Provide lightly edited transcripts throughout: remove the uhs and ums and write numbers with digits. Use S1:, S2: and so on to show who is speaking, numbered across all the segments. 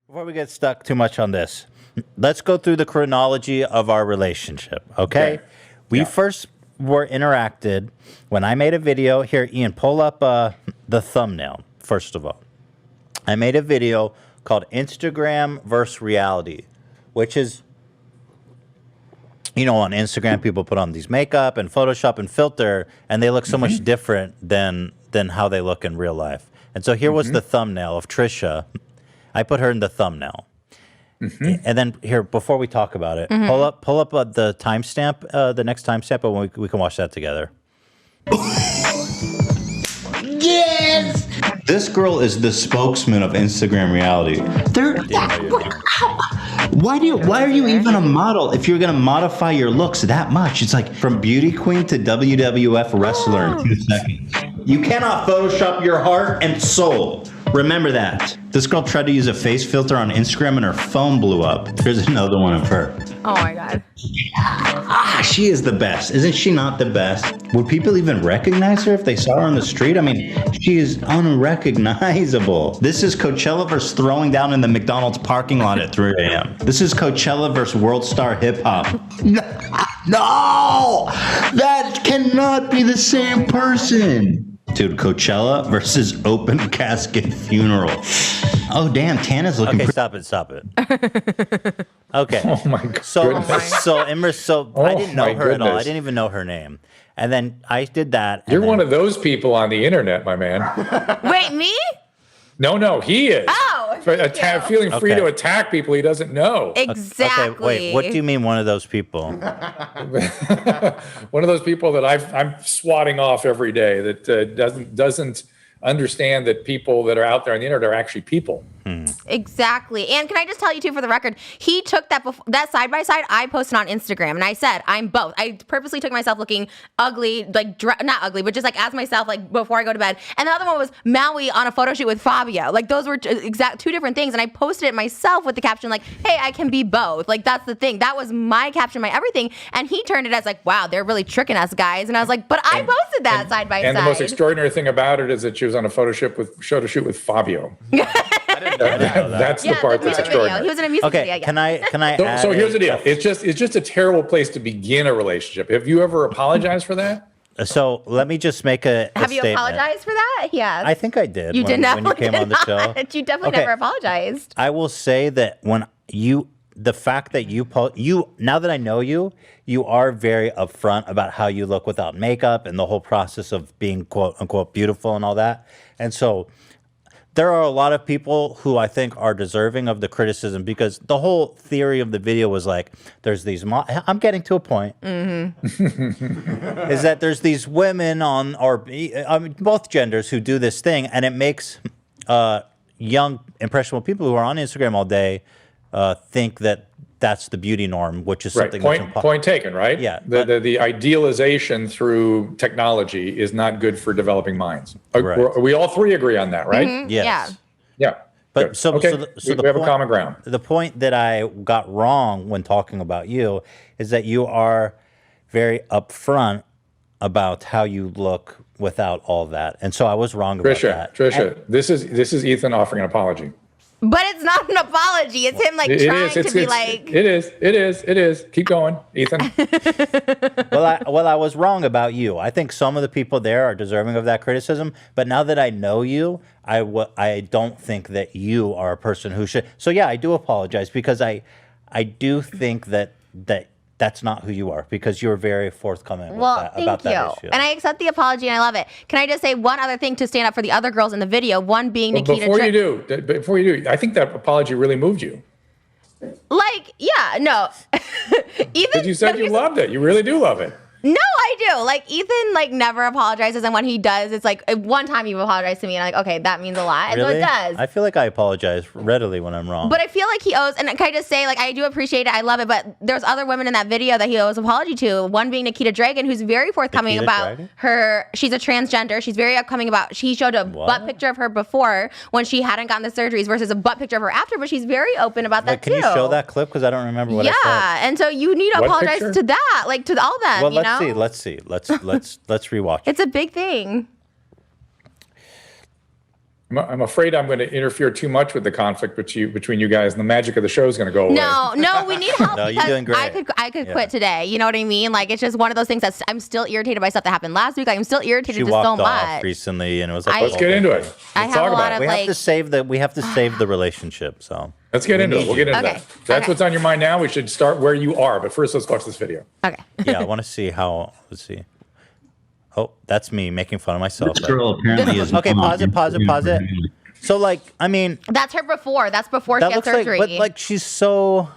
S1: Before we get stuck too much on this, let's go through the chronology of our relationship, okay? We first were interacted when I made a video. Here, Ian, pull up the thumbnail, first of all. I made a video called Instagram versus Reality, which is, you know, on Instagram, people put on these makeup and Photoshop and filter, and they look so much different than how they look in real life. And so here was the thumbnail of Trisha. I put her in the thumbnail. And then here, before we talk about it, pull up the timestamp, the next timestamp, and we can watch that together.
S2: Yes!
S1: This girl is the spokesman of Instagram Reality.
S2: Why are you even a model if you're going to modify your looks that much? It's like
S1: From beauty queen to WWF wrestler in 2 seconds. You cannot Photoshop your heart and soul. Remember that. This girl tried to use a face filter on Instagram and her phone blew up. Here's another one of her.
S3: Oh my God.
S1: She is the best. Isn't she not the best? Would people even recognize her if they saw her on the street? I mean, she is unrecognizable. This is Coachella versus throwing down in the McDonald's parking lot at 3 a.m. This is Coachella versus World Star Hip Hop.
S2: no! That cannot be the same person.
S1: Dude, Coachella versus open casket funeral. Oh, damn, Tana's looking pretty. Stop it. Okay.
S4: Oh, my God.
S1: I didn't know her at all. I didn't even know her name. And then I did that.
S4: You're one of those people on the internet, my man.
S3: Wait, me?
S4: No, he is.
S3: Oh,
S4: feeling free to attack people he doesn't know.
S3: Exactly.
S1: Okay, wait, what do you mean one of those people?
S4: One of those people that I'm swatting off every day that doesn't understand that people that are out there on the internet are actually people.
S3: Exactly. And can I just tell you too, for the record, he took that side by side I posted on Instagram, and I said I'm both. I purposely took myself looking ugly, like not ugly, but just like as myself, like before I go to bed. And the other one was Maui on a photo shoot with Fabio. Like those were exact two different things. And I posted it myself with the caption like, "Hey, I can be both." Like that's the thing. That was my caption, my everything. And he turned it as like, "Wow, they're really tricking us, guys." And I was like, "But I posted that side by side."
S4: And the most extraordinary thing about it is that she was on a photo shoot with Fabio. That's the part that's extraordinary.
S3: He was in a music video.
S1: Can I add
S4: so here's the deal. It's just a terrible place to begin a relationship. Have you ever apologized for that?
S1: So let me just make a
S3: Have you
S1: statement.
S3: apologized for that? Yes.
S1: I think I did.
S3: You did not.
S1: When you came on the show.
S3: You definitely never apologized.
S1: I will say that the fact that now that I know you, you are very upfront about how you look without makeup and the whole process of being quote unquote beautiful and all that. And so there are a lot of people who I think are deserving of the criticism because the whole theory of the video was like, there's these, I'm getting to a point, is that there's these women both genders who do this thing, and it makes young, impressionable people who are on Instagram all day think that that's the beauty norm, which is something that's impossible.
S4: Point taken, right?
S1: Yeah.
S4: The idealization through technology is not good for developing minds.
S1: Right.
S4: We all three agree on that, right?
S3: Mm-hmm.
S1: Yes.
S4: Yeah.
S1: But so
S4: we have a common ground.
S1: The point that I got wrong when talking about you is that you are very upfront about how you look without all that. And so I was wrong about that.
S4: Trisha, this is Ethan offering an apology.
S3: But it's not an apology. It's him like trying to be like.
S4: It is. Keep going, Ethan.
S1: Well, I was wrong about you. I think some of the people there are deserving of that criticism. But now that I know you, I don't think that you are a person who should. So yeah, I do apologize because I do think that that's not who you are because you're very forthcoming about that issue.
S3: And I accept the apology and I love it. Can I just say one other thing to stand up for the other girls in the video? One being Nikita.
S4: Before you do, I think that apology really moved you.
S3: Like, yeah, no.
S4: Because you said you loved it. You really do love it.
S3: No, I do. Like, Ethan, like, never apologizes. And when he does, it's like, one time you've apologized to me. And I'm like, okay, that means a lot. And
S1: Really?
S3: so it does.
S1: I feel like I apologize readily when I'm wrong.
S3: But I feel like he owes, and can I just say, like, I do appreciate it. I love it. But there's other women in that video that he owes apology to. One being Nikita Dragon, who's very forthcoming about her. She's a transgender. She's very upcoming about, she showed a butt picture of her before when she hadn't gotten the surgeries versus a butt picture of her after. But she's very open about that too.
S1: Can you show that clip? Because I don't remember what I said.
S3: Yeah. And so you need to apologize to that, like to all them.
S1: Well,
S3: you know?
S1: let's see. Let's rewatch.
S3: It's a big thing.
S4: I'm afraid I'm going to interfere too much with the conflict between you guys, and the magic of the show is going to go away.
S3: No, we need help.
S1: No, you're doing
S3: because
S1: great.
S3: I could quit today. You know what I mean? Like, it's just one of those things that I'm still irritated by stuff that happened last week. I'm still irritated
S1: She
S3: just
S1: walked
S3: so
S1: off
S3: much.
S1: recently, and it was like,
S4: Let's get into it.
S3: I
S4: Let's
S3: have
S4: talk
S3: a lot
S4: about
S3: of
S4: it.
S1: we have
S3: like.
S1: to save the relationship. So
S4: Let's get into it. We'll get into
S3: Okay.
S4: that. That's
S3: Okay.
S4: what's on your mind now. We should start where you are, but first let's watch this video.
S3: Okay.
S1: yeah, I want to see how. Let's see. Oh, that's me making fun of myself.
S2: This girl apparently is
S1: Okay,
S2: not
S1: pause it. So, like, I mean,
S3: That's her before. That's before she
S1: that
S3: had
S1: looks like,
S3: surgery.
S1: but like, it's so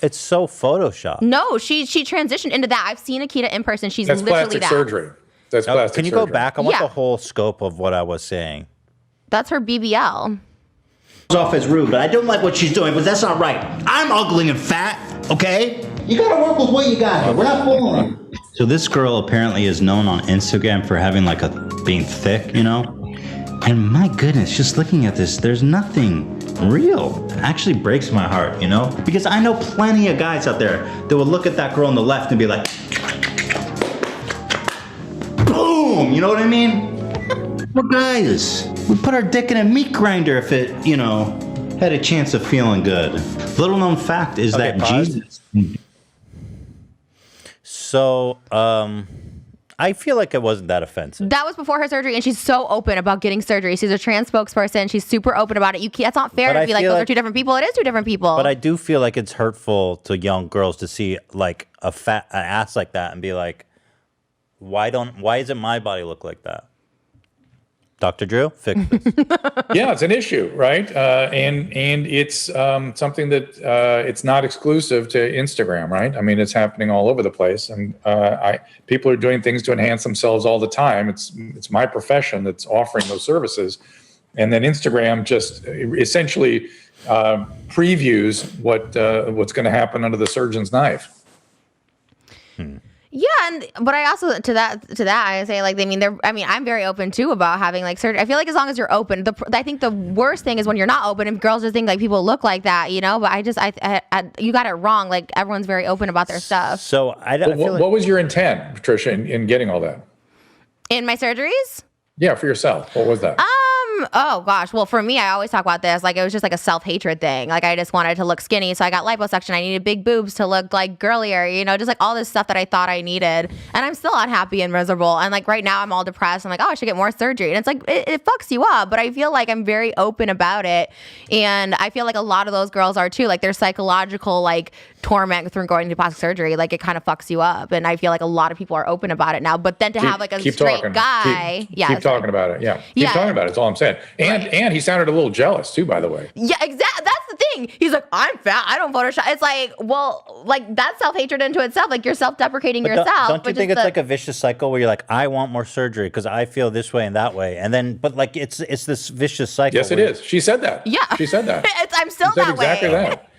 S1: Photoshop.
S3: No, she transitioned into that. I've seen Akita in person. She's
S4: That's
S3: literally
S4: plastic
S3: that.
S4: surgery. That's plastic
S1: Can you
S4: surgery.
S1: go back? I want
S3: Yeah.
S1: the whole scope of what I was saying.
S3: That's her BBL.
S2: off as rude, but I don't like what she's doing, but that's not right. I'm ugly and fat, okay? You gotta work with what you got here. We're not fooling. So this girl apparently is known on Instagram for having like being thick, you know? And my goodness, just looking at this, there's nothing real. It actually breaks my heart, you know? Because I know plenty of guys out there that will look at that girl on the left and be like, boom, you know what I mean? Well, guys, we put our dick in a meat grinder if it, you know, had a chance of feeling good. Little known fact is
S1: Okay,
S2: that
S1: pause.
S2: Jesus.
S1: So, I feel like it wasn't that offensive.
S3: That was before her surgery, and she's so open about getting surgery. She's a trans spokesperson. She's super open about it. That's not fair
S1: But
S3: to
S1: I
S3: be like,
S1: feel
S3: those are
S1: like-
S3: two different people. It is two different people.
S1: But I do feel like it's hurtful to young girls to see like an ass like that and be like, why doesn't my body look like that? Dr. Drew, fix this.
S4: Yeah, it's an issue, right? And it's something that it's not exclusive to Instagram, right? I mean, it's happening all over the place, and people are doing things to enhance themselves all the time. It's my profession that's offering those services, and then Instagram just essentially previews what's going to happen under the surgeon's knife.
S3: Yeah, but I also to that I say like I'm very open too about having like surgery. I feel like as long as you're open, I think the worst thing is when you're not open and girls just think like people look like that, you know. But I you got it wrong. Like everyone's very open about their stuff.
S1: So I feel like,
S4: What was your intent, Patricia, in getting all that?
S3: In my surgeries,
S4: Yeah, for yourself. What was that?
S3: oh gosh. Well, for me, I always talk about this. Like it was just like a self-hatred thing. Like I just wanted to look skinny, so I got liposuction. I needed big boobs to look like girlier, you know, just like all this stuff that I thought I needed. And I'm still unhappy and miserable. And like right now, I'm all depressed. I'm like, oh, I should get more surgery. And it's like it fucks you up. But I feel like I'm very open about it, and I feel like a lot of those girls are too. Like their psychological like torment through going to plastic surgery, like it kind of fucks you up. And I feel like a lot of people are open about it now. But then to have like a straight guy,
S4: keep talking about it. Yeah, keep talking about it. That's all I'm saying. And he sounded a little jealous too, by the way.
S3: Yeah, exactly. That's the thing. He's like, I'm fat. I don't Photoshop. It's like, well, like that's self-hatred into itself. Like you're self-deprecating yourself.
S1: Don't you think it's like a vicious cycle where you're like, I want more surgery because I feel this way and that way, and then but like it's this vicious cycle.
S4: Yes, it is. She said that.
S3: Yeah.
S4: She said that.
S3: I'm still
S4: She said
S3: that
S4: exactly
S3: way.
S4: that.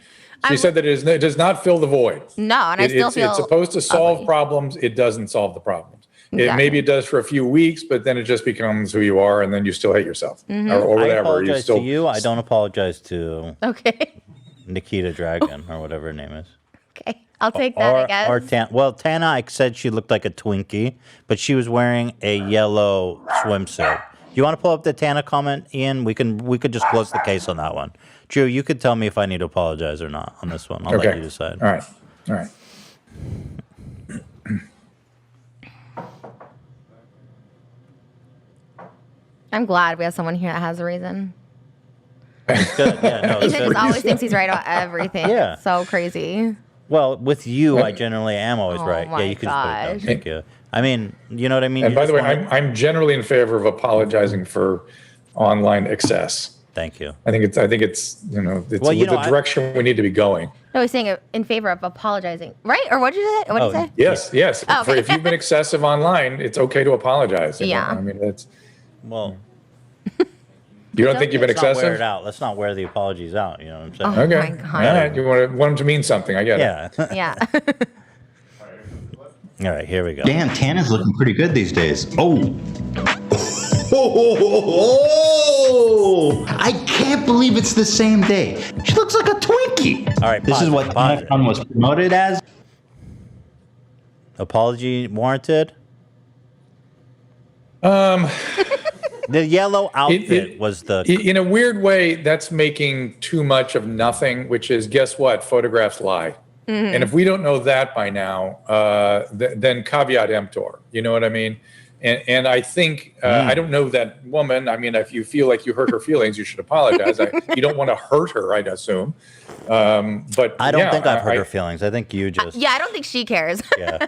S4: She said that it does not fill the void.
S3: No, and I still feel
S4: it's supposed to solve
S3: ugly.
S4: problems. It doesn't solve the problems.
S3: Exactly.
S4: Maybe it does for a few weeks, but then it just becomes who you are, and then you still hate yourself
S3: Mm-hmm.
S4: or
S1: I
S4: whatever.
S1: apologize to you. I don't apologize to
S3: Okay.
S1: Nikita Dragon or whatever her name is.
S3: Okay. I'll take that, I guess.
S1: Or Tana, I said she looked like a Twinkie, but she was wearing a yellow swimsuit. You want to pull up the Tana comment, Ian? We could just close the case on that one. Drew, you could tell me if I need to apologize or not on this one. I'll let you decide.
S4: All right.
S3: I'm glad we have someone here that has a reason.
S1: It's good. Yeah, no, it's
S3: Ethan just
S1: good.
S3: always thinks he's right about everything.
S1: Yeah.
S3: It's so crazy.
S1: Well, with you, I generally am always
S3: Oh
S1: right.
S3: my
S1: Yeah, you can just put it down.
S3: gosh.
S1: Thank you. I mean, you know what I mean?
S4: And
S1: You
S4: by the
S1: just
S4: way,
S1: wanna-
S4: I'm generally in favor of apologizing for online excess.
S1: Thank you.
S4: I think it's it's
S1: Well, you know,
S4: the direction we need to be going.
S3: No, he's saying in favor of apologizing, right? Or what did you say? What did you say?
S4: Yes.
S3: Oh, okay.
S4: If you've been excessive online, it's okay to apologize. you know?
S3: Yeah.
S4: I mean, that's
S1: Well,
S4: you don't think you've been
S1: let's not wear
S4: excessive?
S1: it out. Let's not wear the apologies out. You know what I'm saying?
S3: Oh
S4: Okay.
S3: my God.
S4: All right. You want them to mean something. I get it.
S1: Yeah.
S3: Yeah.
S1: All right, here we go.
S2: Damn, Tana's looking pretty good these days. Oh. I can't believe it's the same day. She looks like a Twinkie.
S1: All right,
S2: This
S1: pause
S2: is
S1: it,
S2: what
S1: pause
S2: Tana was promoted as.
S1: Apology warranted? The yellow outfit was the.
S4: In a weird way, that's making too much of nothing, which is, guess what? Photographs lie. And if we don't know that by now, then caveat emptor. You know what I mean? And I think, I don't know that woman. I mean, if you feel like you hurt her feelings, you should apologize. You don't want to hurt her, I'd assume. But
S1: I don't think I've hurt her feelings. I think you just.
S3: Yeah, I don't think she cares.
S1: Yeah.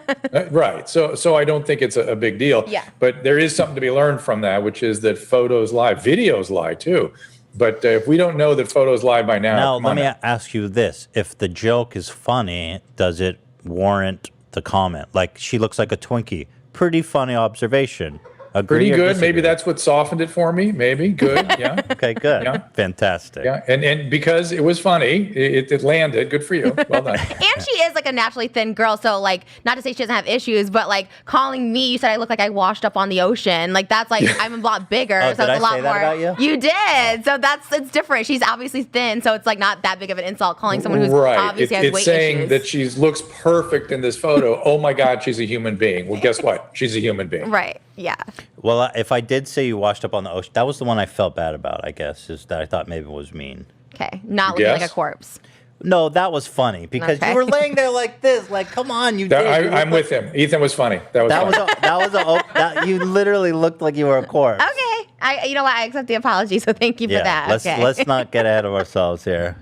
S4: Right. So I don't think it's a big deal.
S3: Yeah.
S4: But there is something to be learned from that, which is that photos lie, videos lie too. But if we don't know that photos lie by now.
S1: Now, let me ask you this. If the joke is funny, does it warrant the comment? Like, she looks like a Twinkie. Pretty funny observation. Agree
S4: Pretty
S1: or
S4: good.
S1: disagree?
S4: Maybe that's what softened it for me. Maybe. Good. Yeah.
S1: Okay, good.
S4: Yeah.
S1: Fantastic.
S4: Yeah. And because it was funny, it landed. Good for you. Well done.
S3: And she is like a naturally thin girl, so like, not to say she doesn't have issues, but like calling me, you said I look like I washed up on the ocean. Like that's like I'm a lot bigger,
S1: Oh,
S3: so
S1: did
S3: it's a
S1: I
S3: lot
S1: say that
S3: more.
S1: about you?
S3: You did, so it's different. She's obviously thin, so it's like not that big of an insult calling someone who's
S4: Right.
S3: obviously has
S4: It's
S3: weight
S4: saying
S3: issues.
S4: that she looks perfect in this photo. Oh my God, she's a human being. Well, guess what? She's a human being.
S3: Right. Yeah.
S1: Well, if I did say you washed up on the ocean, that was the one I felt bad about, I guess, is that I thought maybe it was mean.
S3: Okay. Not looking like
S4: Yes?
S3: a corpse.
S1: No, that was funny because
S3: Okay.
S1: you were laying there like this. Like, come on, you did. You
S4: I'm
S1: looked
S4: with him. Ethan was funny. That was funny.
S1: you literally looked like you were a corpse.
S3: Okay. You know what? I accept the apology, so thank you for that.
S1: Let's
S3: Okay.
S1: let's not get ahead of ourselves here.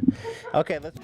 S1: Okay, let's.